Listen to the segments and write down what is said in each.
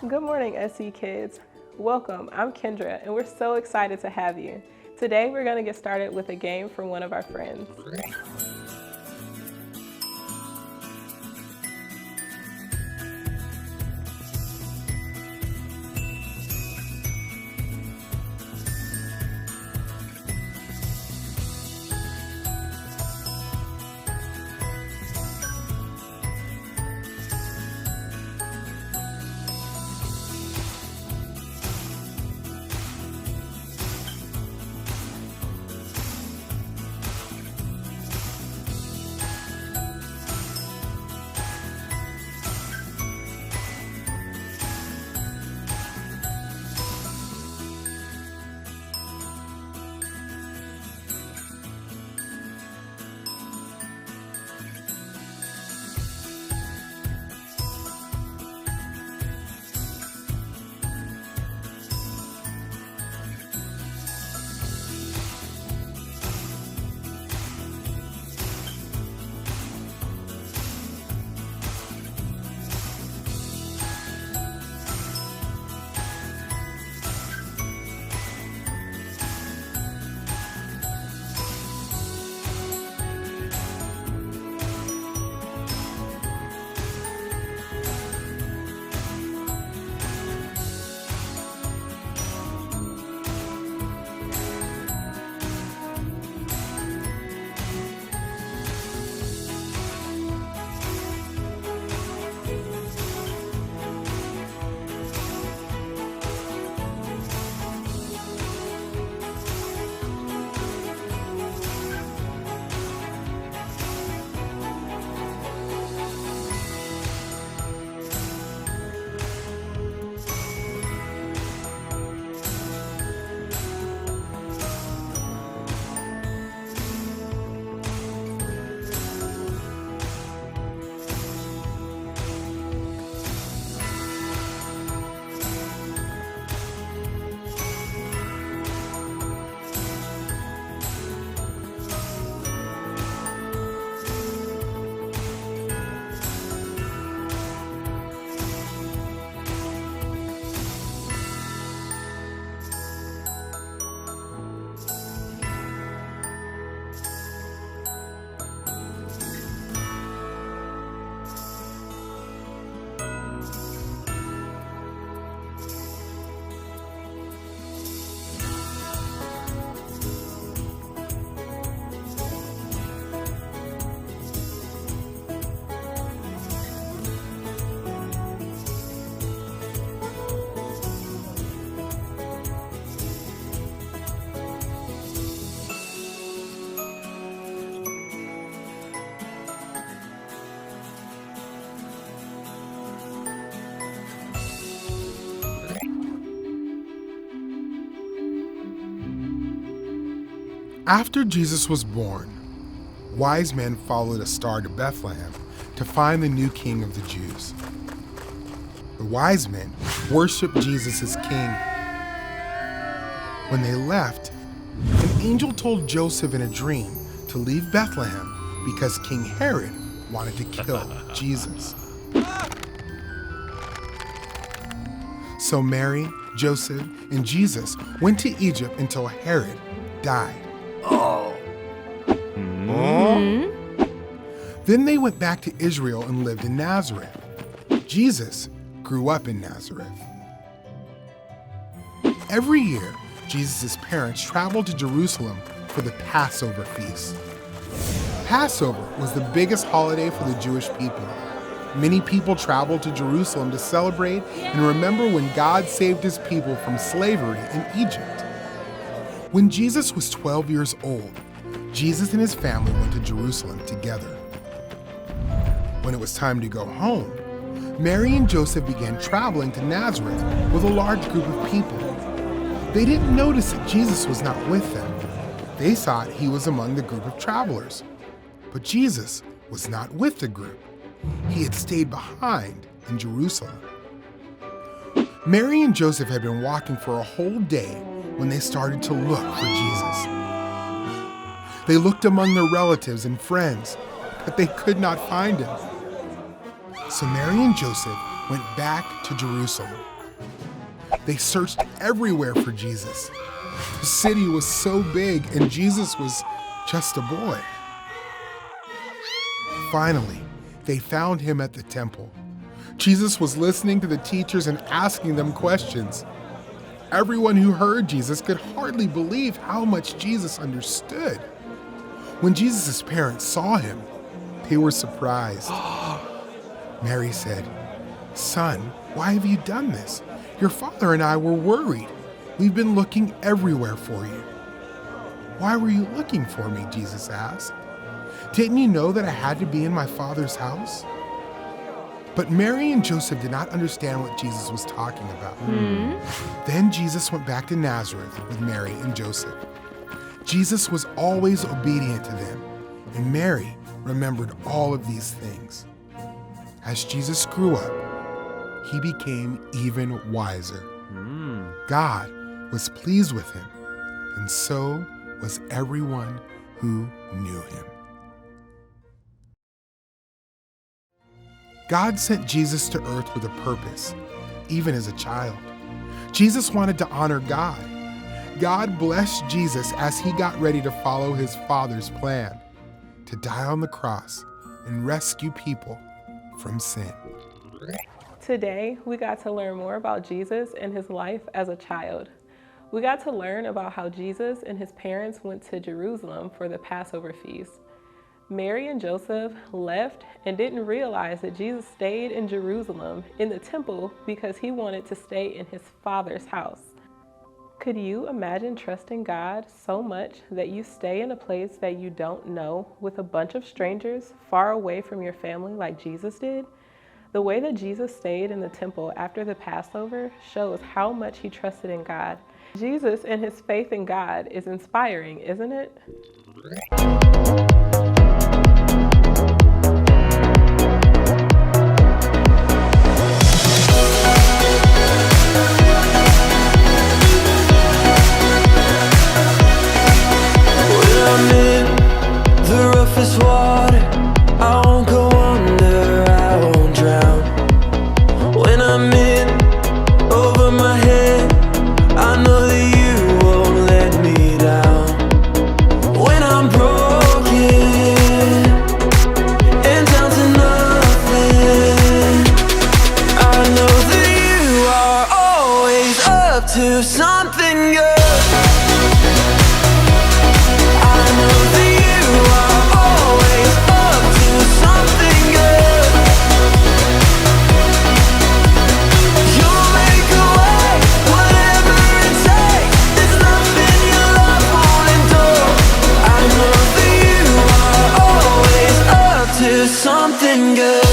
Good morning, SE kids. Welcome, I'm Kendra, and we're so excited to have you. Today, we're going to get started with a game from one of our friends. After Jesus was born, wise men followed a star to Bethlehem to find the new king of the Jews. The wise men worshiped Jesus as king. When they left, an angel told Joseph in a dream to leave Bethlehem because King Herod wanted to kill Jesus. So Mary, Joseph, and Jesus went to Egypt until Herod died. Then they went back to Israel and lived in Nazareth. Jesus grew up in Nazareth. Every year, Jesus' parents traveled to Jerusalem for the Passover feast. Passover was the biggest holiday for the Jewish people. Many people traveled to Jerusalem to celebrate and remember when God saved his people from slavery in Egypt. When Jesus was 12 years old, Jesus and his family went to Jerusalem together. When it was time to go home, Mary and Joseph began traveling to Nazareth with a large group of people. They didn't notice that Jesus was not with them. They thought he was among the group of travelers. But Jesus was not with the group. He had stayed behind in Jerusalem. Mary and Joseph had been walking for a whole day when they started to look for Jesus. They looked among their relatives and friends, but they could not find him. So Mary and Joseph went back to Jerusalem. They searched everywhere for Jesus. The city was so big, and Jesus was just a boy. Finally, they found him at the temple. Jesus was listening to the teachers and asking them questions. Everyone who heard Jesus could hardly believe how much Jesus understood. When Jesus' parents saw him, they were surprised. Mary said, "Son, why have you done this? Your father and I were worried. We've been looking everywhere for you." "Why were you looking for me?" Jesus asked. "Didn't you know that I had to be in my Father's house?" But Mary and Joseph did not understand what Jesus was talking about. Then Jesus went back to Nazareth with Mary and Joseph. Jesus was always obedient to them, and Mary remembered all of these things. As Jesus grew up, he became even wiser. God was pleased with him, and so was everyone who knew him. God sent Jesus to earth with a purpose, even as a child. Jesus wanted to honor God. God blessed Jesus as he got ready to follow his Father's plan, to die on the cross and rescue people from sin. Today, we got to learn more about Jesus and his life as a child. We got to learn about how Jesus and his parents went to Jerusalem for the Passover feast. Mary and Joseph left and didn't realize that Jesus stayed in Jerusalem in the temple because he wanted to stay in his Father's house. Could you imagine trusting God so much that you stay in a place that you don't know with a bunch of strangers far away from your family like Jesus did? The way that Jesus stayed in the temple after the Passover shows how much he trusted in God. Jesus and his faith in God is inspiring, isn't it? To something good. I know that you are always up to something good. You'll make a way, whatever it takes. There's nothing your love won't endure. I know that you are always up to something good.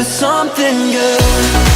Something good.